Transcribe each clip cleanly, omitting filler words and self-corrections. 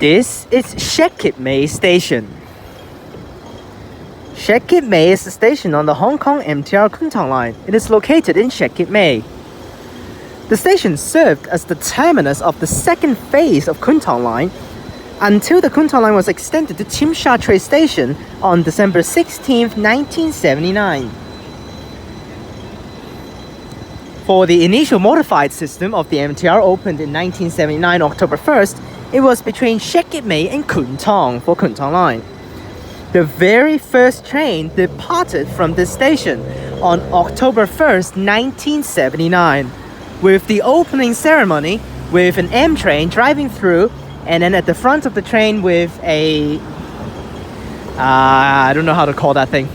This is Shek Kip Mei Station. Shek Kip Mei is a station on the Hong Kong MTR Kwun Tong line. It is located in Shek Kip Mei. The station served as the terminus of the second phase of Kwun Tong line until the Kwun Tong line was extended to Tsim Sha Tsui Station on December 16, 1979. For the initial modified system of the MTR opened in 1979 October 1st, it was between Shek Kip Mei and Kwun Tong for Kwun Tong line. The very first train departed from this station on October 1st, 1979, with the opening ceremony with an M train driving through, and then at the front of the train with a I don't know how to call that thing.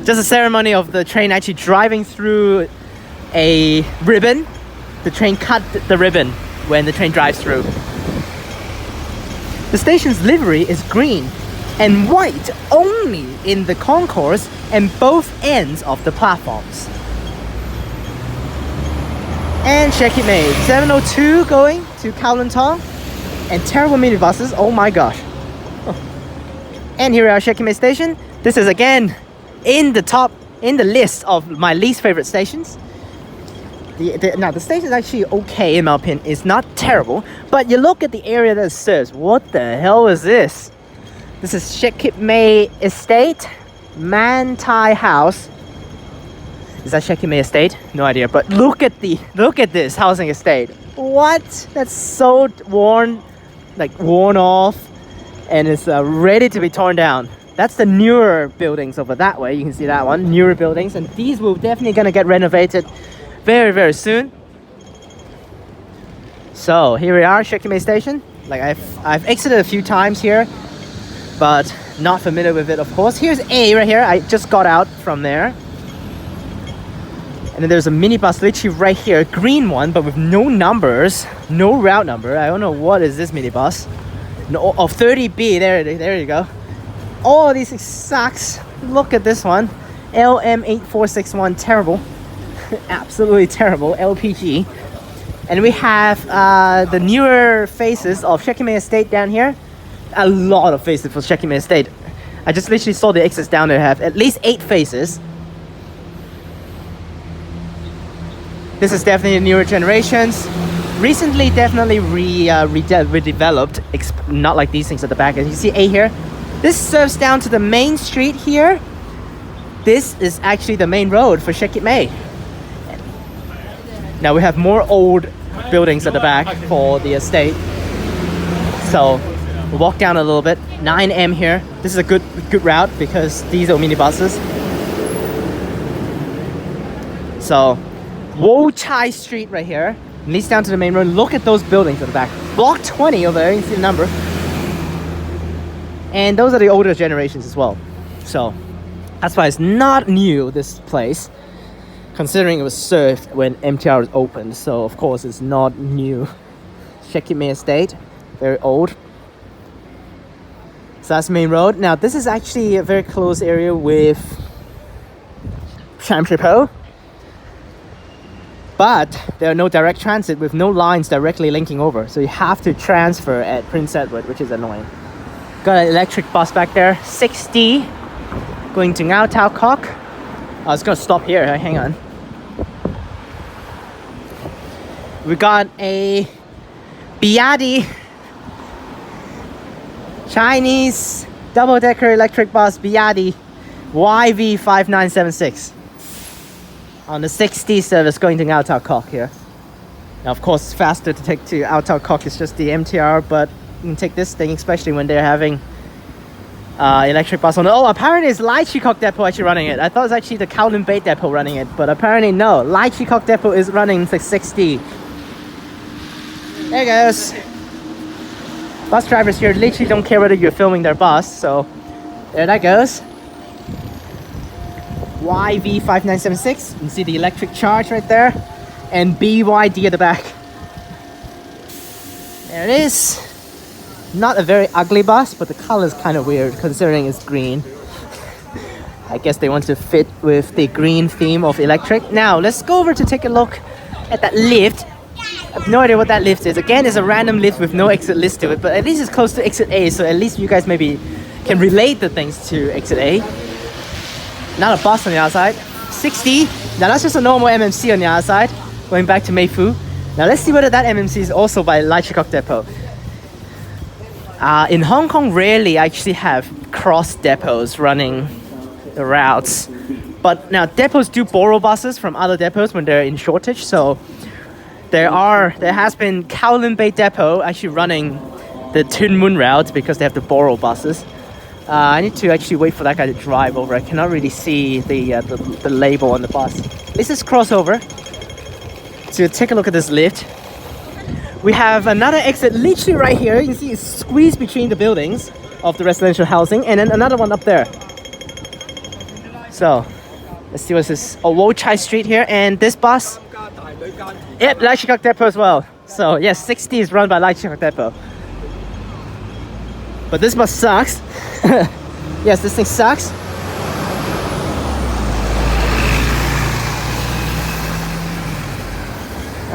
Just a ceremony of the train actually driving through a ribbon. The train cut the ribbon when the train drives through. The station's livery is green and white only in the concourse and both ends of the platforms. And Shek Kip Mei, 702 going to Kowloon Tong, and terrible minibuses, oh my gosh. And here we are, Shek Kip Mei Station. This is again in the list of my least favorite stations. Now the station is actually okay in my opinion. It's not terrible, but you look at the area that it serves. What the hell is this? This is Shek Kip Mei Estate, Man Thai House. Is that Shek Kip Mei Estate? No idea. But look at this housing estate. What? That's so worn off, and it's ready to be torn down. That's the newer buildings over that way. You can see that one, newer buildings, and these will definitely gonna get renovated very, very soon. So here we are, Shek Kip Mei Station. Like I've exited a few times here, but not familiar with it, of course. Here's A right here. I just got out from there. And then there's a minibus literally right here, a green one, but with no numbers, no route number. I don't know what is this minibus. No, of 30B, there you go. All of these sucks. Look at this one, LM8461, terrible. Absolutely terrible, LPG. And we have the newer faces of Shek Kip Mei Estate down here. A lot of faces for Shek Kip Mei Estate. I just literally saw the exits down there have at least 8 faces. This is definitely newer generations. Recently, definitely redeveloped. Not like these things at the back. As you see A here. This serves down to the main street here. This is actually the main road for Shek Kip Mei. Now we have more old buildings at the back for the estate. So we'll walk down a little bit. 9M here. This is a good route because these are minibuses. So Wo Chai Street right here leads down to the main road. Look at those buildings at the back. Block 20 over there, you can see the number. And those are the older generations as well. So that's why it's not new, this place, considering it was served when MTR was opened. So of course it's not new. Shek Kip Mei Estate, very old. So that's main road. Now this is actually a very close area with Sham Shui Po. But there are no direct transit with no lines directly linking over. So you have to transfer at Prince Edward, which is annoying. Got an electric bus back there, 60, going to Ngau Tau Kok. I was gonna stop here, hang on. We got a Biadi Chinese double-decker electric bus, Biadi YV5976. On the 60 service going to Ngau Tau Kok here. Now of course it's faster to take to Ngau Tau Kok, it's just the MTR, but you can take this thing, especially when they're having electric bus on it. Oh, apparently it's Lai Chi Kok Depot actually running it. I thought it was actually the Kowloon Bay Depot running it, but apparently no. Lai Chi Kok Depot is running the 60. There it goes. Bus drivers here literally don't care whether you're filming their bus, so there that goes. YV5976, you can see the electric charge right there, and BYD at the back. There it is. Not a very ugly bus, but the color is kind of weird considering it's green. I guess they want to fit with the green theme of electric. Now let's go over to take a look at that lift I have no idea what that lift is. Again, it's a random lift with no exit list to it, but at least it's close to exit A, so at least you guys maybe can relate the things to exit A. Not a bus on the outside. 60. Now that's just a normal MMC on the outside, going back to Meifu. Now let's see whether that MMC is also by Lai Chi Kok Depot. In Hong Kong, rarely actually have cross depots running the routes. But now depots do borrow buses from other depots when they're in shortage, so there has been Kowloon Bay Depot actually running the Tuen Mun route because they have to borrow buses. I need to actually wait for that guy to drive over. I cannot really see the label on the bus. Let's just cross over to take a look at this lift. We have another exit literally right here. You can see it's squeezed between the buildings of the residential housing, and then another one up there. So let's see what's this. Oh, Wo Chai Street here, and this bus. Yep, Lai Chi Kok Depot as well. So yes, 60 is run by Lai Chi Kok Depot. But this bus sucks. Yes, this thing sucks.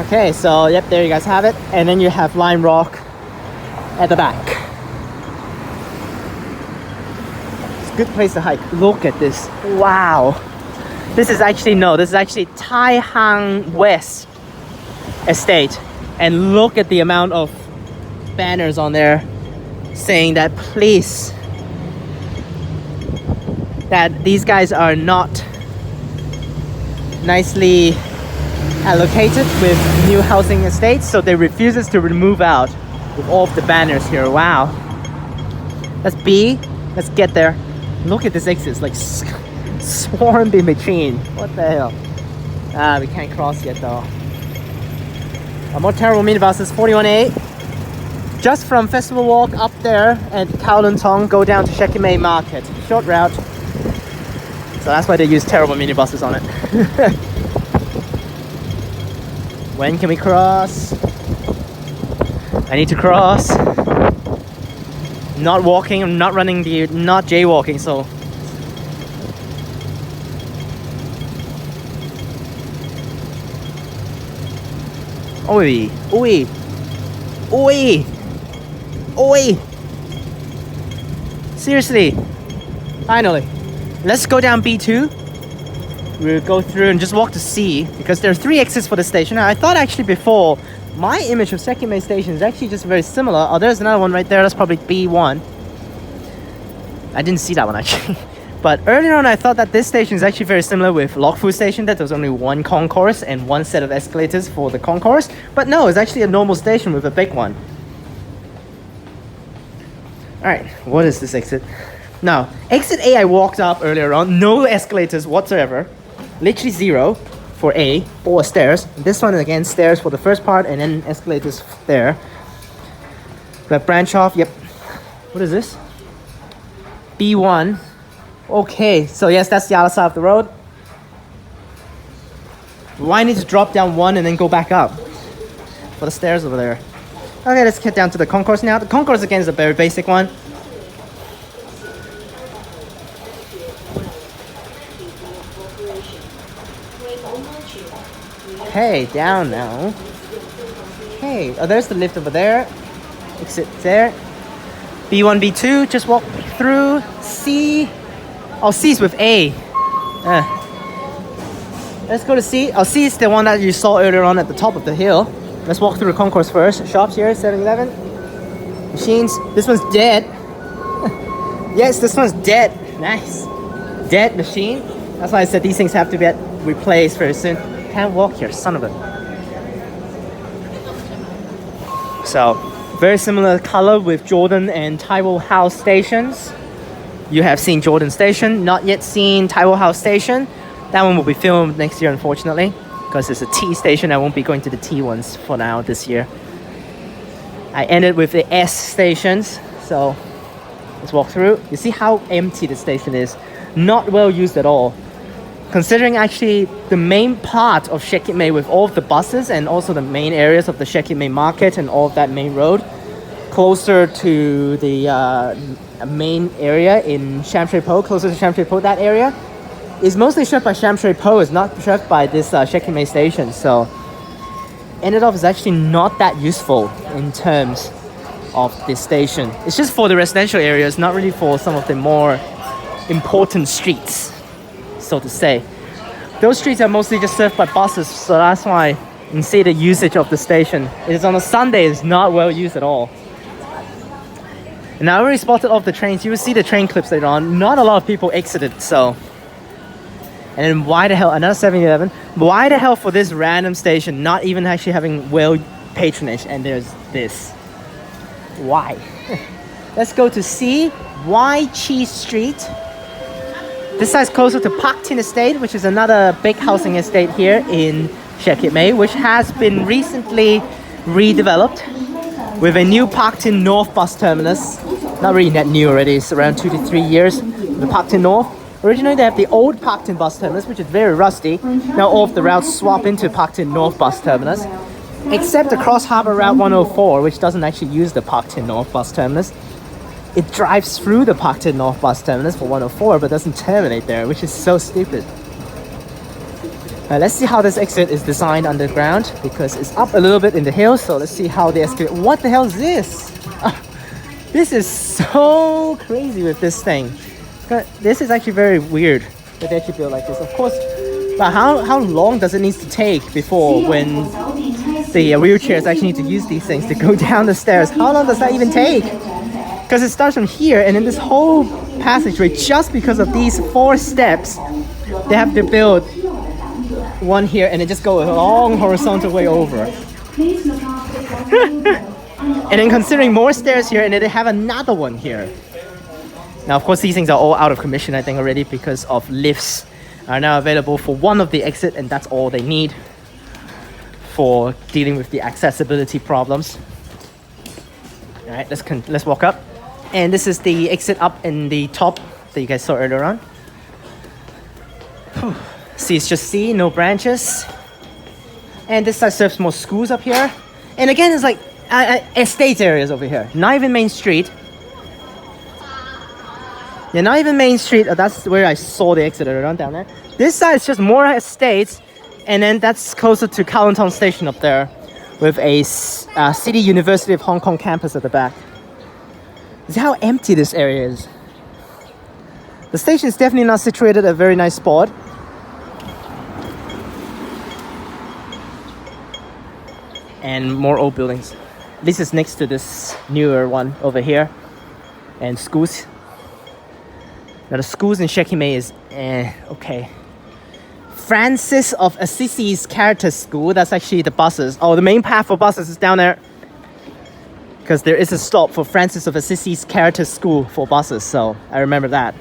Okay, so yep, there you guys have it. And then you have Lime Rock at the back. It's a good place to hike. Look at this. Wow. This is actually Tai Hang West Estate. And look at the amount of banners on there saying that please, that these guys are not nicely allocated with new housing estates, so they refuses to remove out with all of the banners here. Wow. That's B. Let's get there. Look at this exit. It's like swarmed in between. What the hell? We can't cross yet though. More terrible minibuses. 41A. Just from Festival Walk up there at Kowloon Tong, go down to Shek Kip Mei Market. Short route. So that's why they use terrible minibuses on it. When can we cross? I need to cross. Not walking, I'm not running not jaywalking, so. Oi, oi, oi, oi. Seriously, finally. Let's go down B2. We'll go through and just walk to C, because there are 3 exits for the station. Now, I thought actually before, my image of Shek Kip Mei Station is actually just very similar. Oh, there's another one right there. That's probably B1. I didn't see that one actually. But earlier on, I thought that this station is actually very similar with Lok Fu Station, that there was only one concourse and one set of escalators for the concourse. But no, it's actually a normal station with a big one. Alright, what is this exit? Now, exit A I walked up earlier on, no escalators whatsoever. Literally 0 for A, or stairs. This one again, stairs for the first part and then escalators there. But branch off, yep. What is this? B1. Okay, so yes, that's the other side of the road. Why need to drop down 1 and then go back up? For the stairs over there. Okay, let's get down to the concourse now. The concourse again is a very basic one. Okay, down now. Okay, oh, there's the lift over there. Exit there. B1, B2, just walk through. C. Oh, C is with A. Let's go to C. Oh, C is the one that you saw earlier on at the top of the hill. Let's walk through the concourse first. Shops here, 7-Eleven. Machines. This one's dead. Yes, this one's dead. Nice. Dead machine. That's why I said these things have to get replaced very soon. Can't walk here, son of a. So, very similar color with Jordan and Taiwo House stations. You have seen Jordan Station, not yet seen Taiwo House Station. That one will be filmed next year, unfortunately, because it's a T station. I won't be going to the T ones for now this year. I ended with the S stations, so let's walk through. You see how empty the station is. Not well used at all. Considering actually the main part of Shek Kip Mei with all of the buses and also the main areas of the Shek Kip Mei market and all of that main road, closer to the main area in Sham Shui Po, closer to Sham Shui Po, that area is mostly served by Sham Shui Po. It's not served by this Shek Kip Mei Station. So ended up is actually not that useful in terms of this station. It's just for the residential areas, not really for some of the more important streets, so to say. Those streets are mostly just served by buses, so that's why you can see the usage of the station. It is on a Sunday, it's not well used at all. And I already spotted off the trains. You will see the train clips later on. Not a lot of people exited, so. And then why the hell, another 7-Eleven. Why the hell for this random station not even actually having well patronage? And there's this. Why? Let's go to C. Y Chi Street. This side's closer to Pak Tin Estate, which is another big housing estate here in Shek Kip Mei, which has been recently redeveloped with a new Pak Tin North bus terminus. Not really that new already, it's around 2 to 3 years. The Pak Tin North. Originally they have the old Pak Tin bus terminus, which is very rusty. Now all of the routes swap into Pak Tin North bus terminus. Except the Cross Harbour Route 104, which doesn't actually use the Pak Tin North bus terminus. It drives through the Pak Tin North bus terminus for 104, but doesn't terminate there, which is so stupid. Let's see how this exit is designed underground, because it's up a little bit in the hill, so let's see how the escalator... What the hell is this? This is so crazy with this thing. This is actually very weird that they actually build like this. Of course, but how long does it need to take before when the wheelchairs actually need to use these things to go down the stairs? How long does that even take? Because it starts from here, and then this whole passageway, just because of these 4 steps, they have to build one here and then just go a long horizontal way over. And then considering more stairs here, and then they have another one here. Now, of course, these things are all out of commission, I think, already, because of lifts are now available for one of the exit, and that's all they need for dealing with the accessibility problems. All right, let's walk up. And this is the exit up in the top that you guys saw earlier on. See, it's just C, no branches. And this side serves more schools up here. And again, it's like estate areas over here. Not even main street. Yeah, not even main street. That's where I saw the exit earlier on down there. This side is just more estates. And then that's closer to Kowloon Tong Station up there, with a City University of Hong Kong campus at the back. See how empty this area is. The station is definitely not situated at a very nice spot. And more old buildings. This is next to this newer one over here. And schools. Now the schools in Shek Kip Mei is okay. Francis of Assisi's Character School, that's actually the buses. Oh, the main path for buses is down there. Because there is a stop for Francis of Assisi's Character School for buses, so I remember that.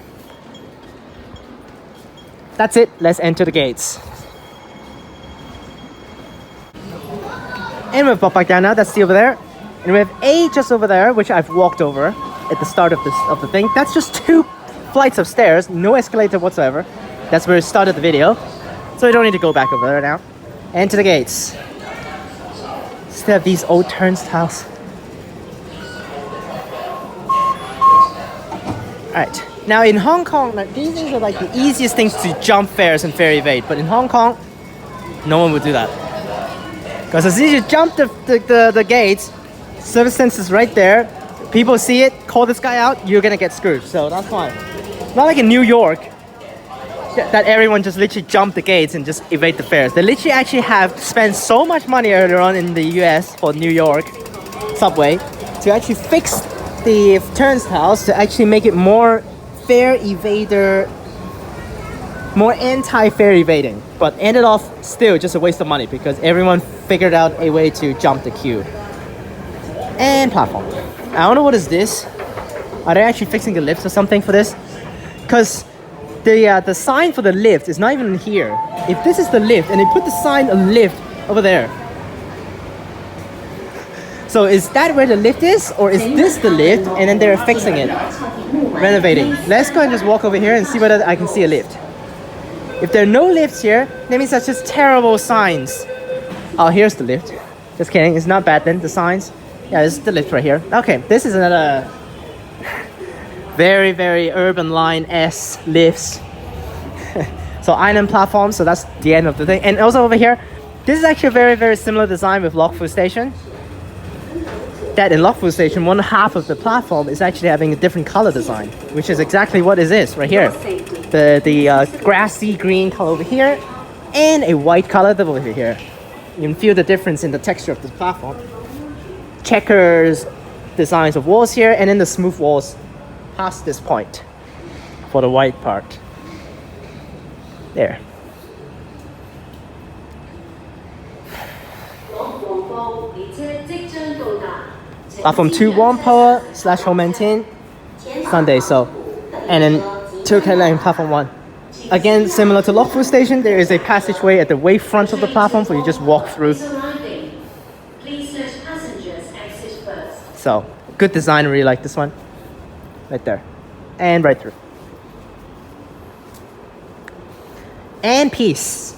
That's it, let's enter the gates. And we've got back down now, that's C over there. And we have A just over there, which I've walked over at the start of the thing. That's just 2 flights of stairs, no escalator whatsoever. That's where it started the video. So we don't need to go back over there now. Enter the gates. Still have these old turnstiles. Alright, now in Hong Kong, like, these things are like the easiest things to jump fares and fare evade. But in Hong Kong, no one would do that. Because as soon as you jump the gates, service sensor's right there. People see it, call this guy out, you're gonna get screwed. So that's fine. Not like in New York, that everyone just literally jump the gates and just evade the fares. They literally actually have spent so much money earlier on in the US for New York subway to actually fix the turnstiles to actually make it more fare evader, more anti-fare evading, but ended off still just a waste of money because everyone figured out a way to jump the queue. And platform. I don't know what is this. Are they actually fixing the lifts or something for this? Because the sign for the lift is not even here. If this is the lift and they put the sign of lift over there. So is that where the lift is, or is this the lift and then they're fixing it, renovating? Let's go and just walk over here and see whether I can see a lift. If there are no lifts here, that means that's just terrible signs. Oh, here's the lift. Just kidding, it's not bad then, the signs. Yeah, this is the lift right here. Okay, this is another very, very urban line S lifts. So island platform, so that's the end of the thing. And also over here, This is actually a very, very similar design with Lokfu Station. That in Lokfu Station, one half of the platform is actually having a different color design, which is exactly what it is right here. The grassy green color over here, and a white color over here. You can feel the difference in the texture of the platform. Checkers designs of walls here, and then the smooth walls past this point for the white part. There. Platform 2 warm power / home maintain Sunday, so and then 2 Lane platform 1. Again, similar to Lokfu Station, there is a passageway at the way front of the platform for you just walk through. So good design, I really like this one. Right there. And right through. And peace.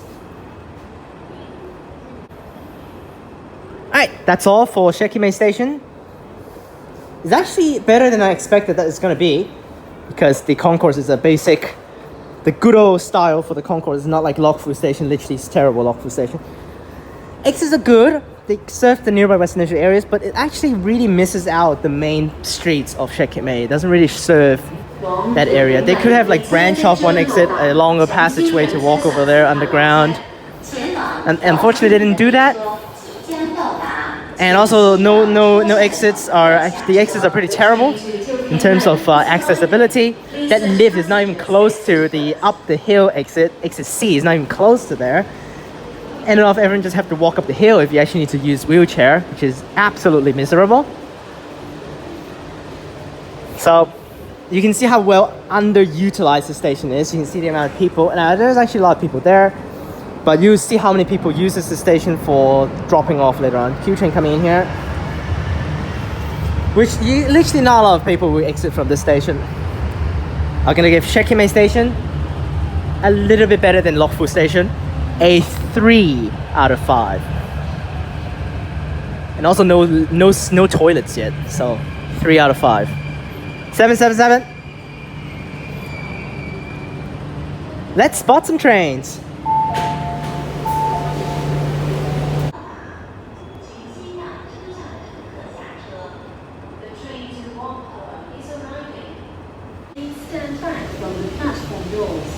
Alright, that's all for Shek Kip Mei Station. It's actually better than I expected that it's going to be, because the concourse is a basic, the good old style for the concourse. It's not like Lokfu Station, literally it's terrible Lokfu Station. Exits are good, they serve the nearby residential areas, but it actually really misses out the main streets of Shek Kip Mei. It doesn't really serve that area. They could have like branch off one exit, a longer passageway to walk over there underground. And unfortunately they didn't do that. And also no exits are, the exits are pretty terrible in terms of accessibility. That lift is not even close to the up the hill exit C is not even close to there. And then everyone just have to walk up the hill if you actually need to use wheelchair, which is absolutely miserable. So you can see how well underutilized the station is. You can see the amount of people, and there's actually a lot of people there. But you see how many people use the station for dropping off later on. Q train coming in here. Which literally not a lot of people will exit from this station. I'm gonna give Shek Kip Mei Station a little bit better than Lokfu Station. A 3 out of 5. And also no toilets yet. So 3 out of 5. 777. Let's spot some trains. Please stand back from the platform doors.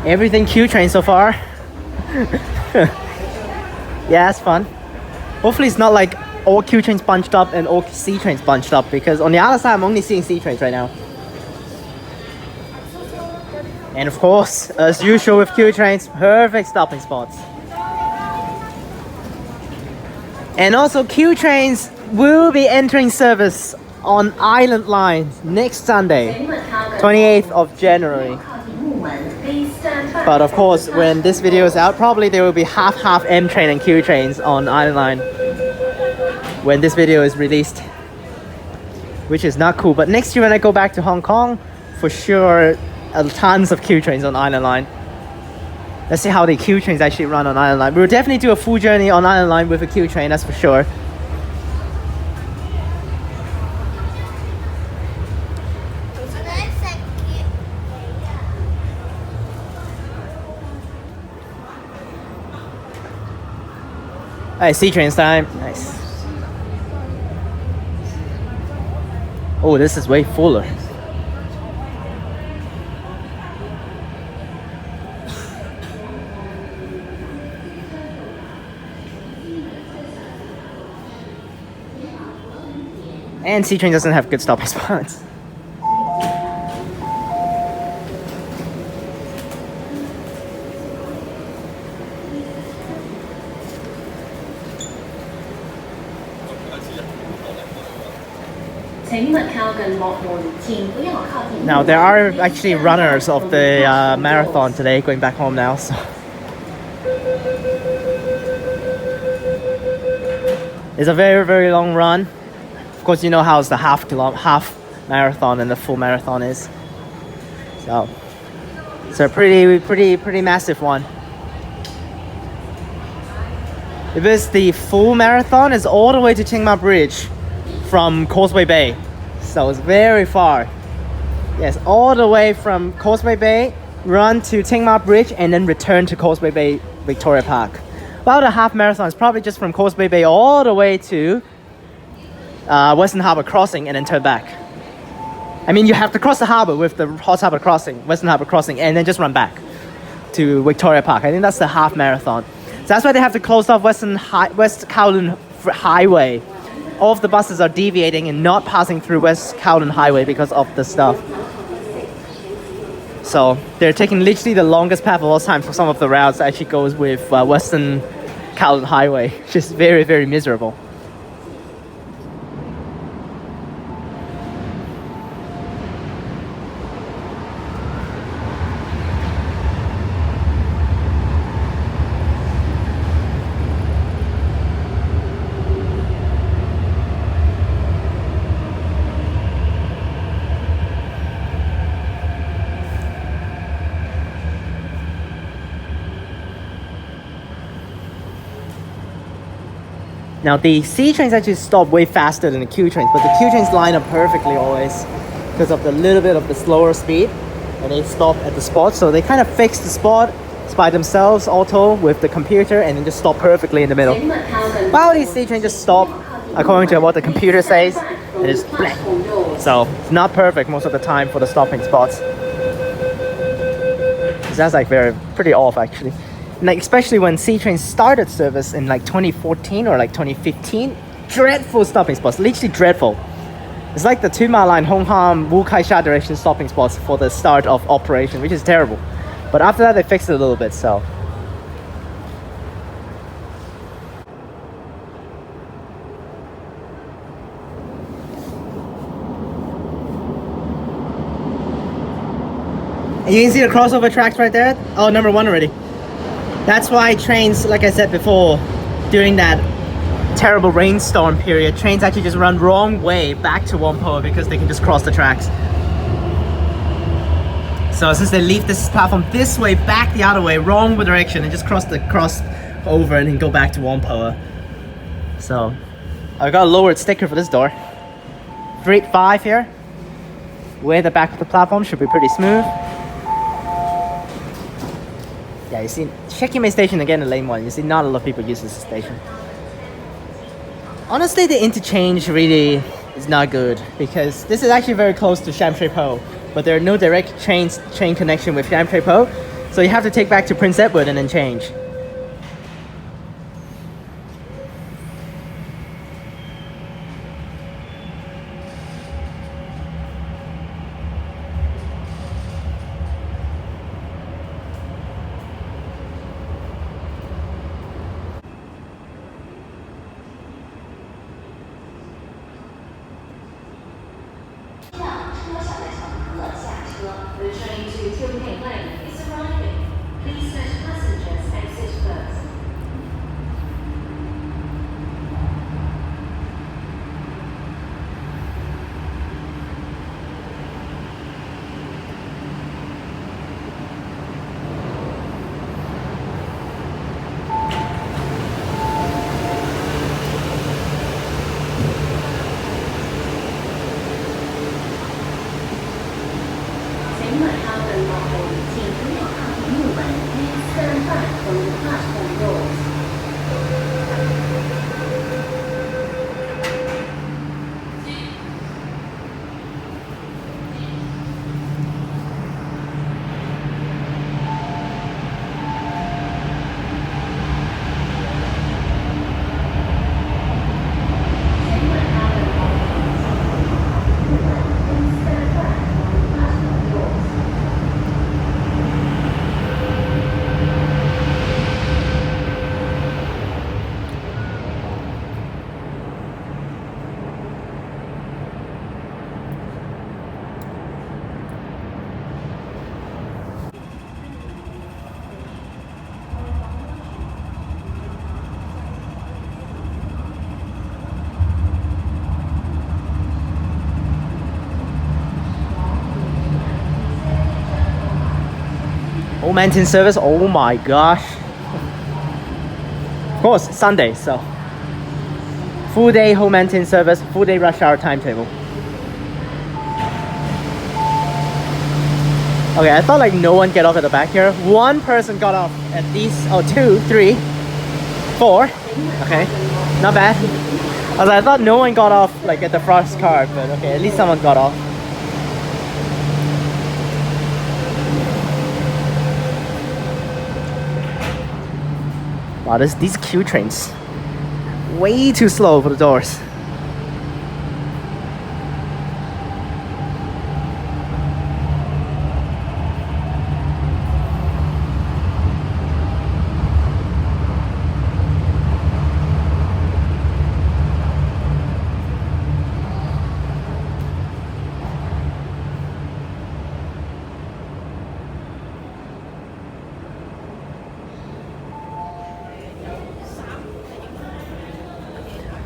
Everything Q train so far. Yeah, it's fun. Hopefully it's not like all Q trains bunched up and all C trains bunched up, because on the other side I'm only seeing C trains right now. And of course, as usual with Q trains, perfect stopping spots. And also Q trains will be entering service on Island Line next Sunday, 28th of January. But of course, when this video is out, probably there will be half M train and Q trains on Island Line when this video is released, which is not cool. But next year when I go back to Hong Kong, for sure, tons of Q trains on Island Line. Let's see how the Q trains actually run on Island Line. We'll definitely do a full journey on Island Line with a Q train, that's for sure. Alright, C trains time. Nice. Oh, this is way fuller. And C train doesn't have good stopping spots. Now there are actually runners of the marathon today going back home now, so it's a very long run. Of course, you know how the half marathon and the full marathon is. So it's a pretty massive one. Because the full marathon is all the way to Chiang Mai Bridge from Causeway Bay, so it's very far. Yes, all the way from Causeway Bay, run to Chiang Mai Bridge, and then return to Causeway Bay Victoria Park. While the half marathon is probably just from Causeway Bay all the way to Western Harbour Crossing and then turn back. I mean, you have to cross the harbour with the Hot Harbour Crossing, Western Harbour Crossing, and then just run back to Victoria Park. I think that's the half marathon. So that's why they have to close off West Kowloon Highway. All of the buses are deviating and not passing through West Kowloon Highway because of the stuff. So they're taking literally the longest path of all time for some of the routes that actually goes with Western Kowloon Highway, which is very miserable. Now the C trains actually stop way faster than the Q trains, but the Q trains line up perfectly always because of the little bit of the slower speed, and they stop at the spot. So they kind of fix the spot by themselves auto with the computer, and then just stop perfectly in the middle. While these C trains just stop according to what the computer says, it is blank. So it's not perfect most of the time for the stopping spots. So that's like pretty off actually. Like especially when C trains started service in like 2014 or like 2015, dreadful stopping spots, literally dreadful. It's like the 2 mile line Hong Kong Wu Kai Sha direction stopping spots for the start of operation, which is terrible. But after that they fixed it a little bit, so. And you can see the crossover tracks right there. Oh, number 1 already. That's why trains, like I said before, during that terrible rainstorm period, trains actually just run wrong way back to Whampoa because they can just cross the tracks. So since they leave this platform this way, back the other way, wrong direction, and just cross over and then go back to Whampoa. So I got a lowered sticker for this door. 5 here. Way at the back of the platform should be pretty smooth. Yeah, you see, Shek Kip Mei Station again, the lane 1. You see, not a lot of people use this station. Honestly, the interchange really is not good because this is actually very close to Sham Shui Po, but there are no direct train connection with Sham Shui Po, so you have to take back to Prince Edward and then change. The train to Tilgate Lane is arriving. Please let passengers exit first. 请问他们往后，请不要靠近木门。Please stand back from the platform doors. Mountain service, oh my gosh. Of course, Sunday, so full day Mountain service, full day rush hour timetable. Okay, I thought like no one get off at the back here. One person got off at least, oh, 2, 3, 4. Okay, not bad. I thought no one got off like at the first car, but okay, at least someone got off. Wow, these Q trains, way too slow for the doors.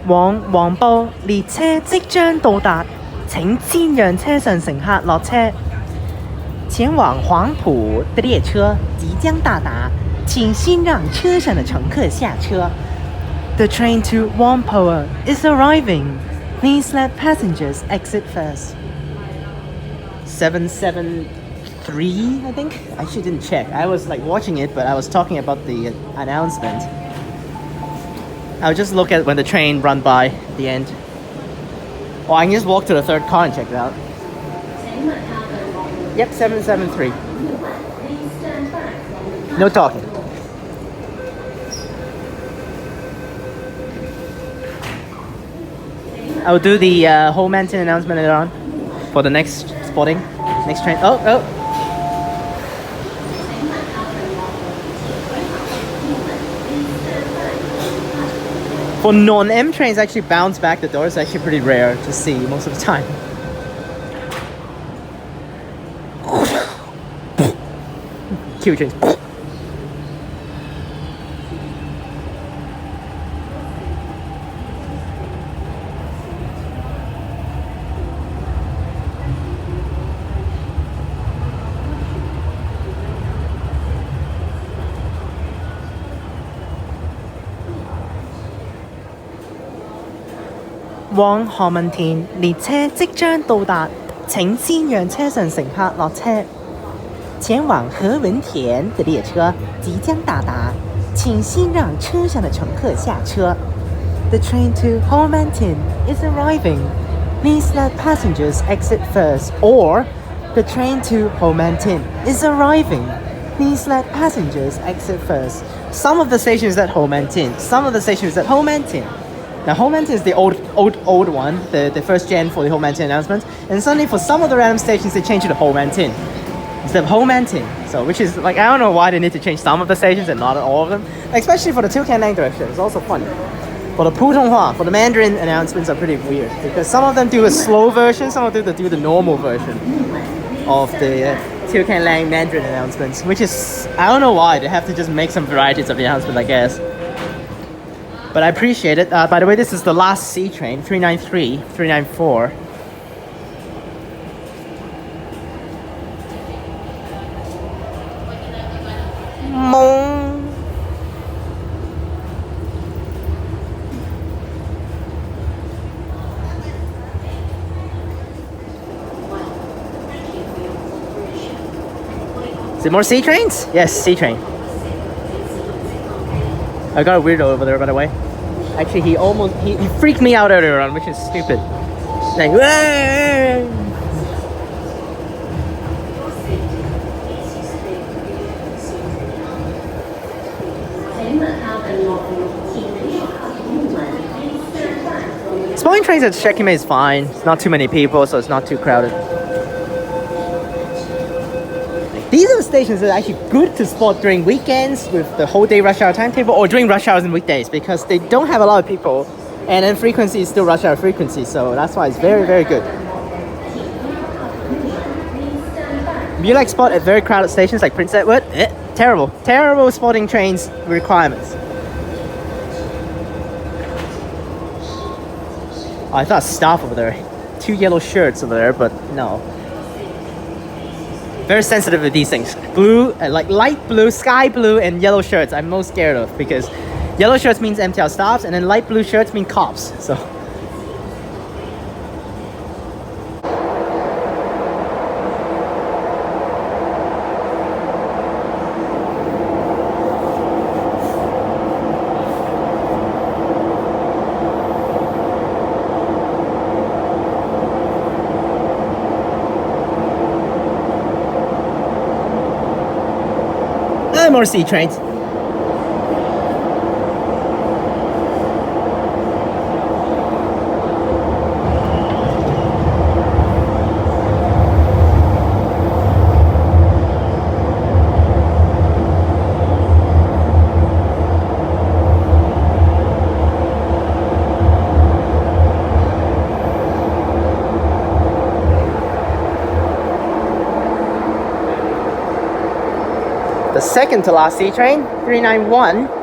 往黃埔列車即將到達，請先讓車上乘客落車。前往黃埔的列車即將到達，請先讓車上的乘客下車。The train to Whampoa is arriving. Please let passengers exit first. 773, I think. I actually didn't check. I was like watching it, but I was talking about the announcement. I'll just look at when the train run by the end. Or I can just walk to the third car and check it out. Yep, 773. No talking. I'll do the whole Manton announcement later on for the next spotting, next train. Oh. For non-M trains, actually bounce back the door is actually pretty rare to see most of the time. Q trains. 往何文田列車即將到達，請先讓車上乘客落車。前往何文田的列車即將到達，請先讓車上的乘客下車。The train to Homantin is arriving. Please let passengers exit first. Or, the train to Homantin is arriving. Please let passengers exit first. Some of the stations at Homantin, some of the stations at Homantin. Now, Homantin is the old one, the first gen for the Homantin announcement. And suddenly, for some of the random stations, they changed it to Homantin instead of Homantin. So, which is like, I don't know why they need to change some of the stations and not all of them. Especially for the Tilkanang direction, it's also funny. For the Putonghua, for the Mandarin announcements are pretty weird because some of them do a slow version, some of them do the normal version of the Toucan Lang Mandarin announcements, which is, I don't know why, they have to just make some varieties of the announcement, I guess. But I appreciate it. By the way, this is the last C train, 393, 394. Is it more C trains? Yes, C train. I got a weirdo over there, by the way. Actually, he freaked me out earlier on, which is stupid. Like, "Wah!" Spotting trains at Shek Kip Mei is fine. It's not too many people, so it's not too crowded. These are the stations that are actually good to spot during weekends with the whole day rush hour timetable, or during rush hours and weekdays, because they don't have a lot of people, and then frequency is still rush hour frequency, so that's why it's very, very good. If you like spot at very crowded stations like Prince Edward, terrible spotting trains requirements. Oh, I thought staff over there, 2 yellow shirts over there, but no. Very sensitive to these things. Blue, like light blue, sky blue, and yellow shirts I'm most scared of, because yellow shirts means MTR stops, and then light blue shirts mean cops. So. More C trains. The second to last C train, 391.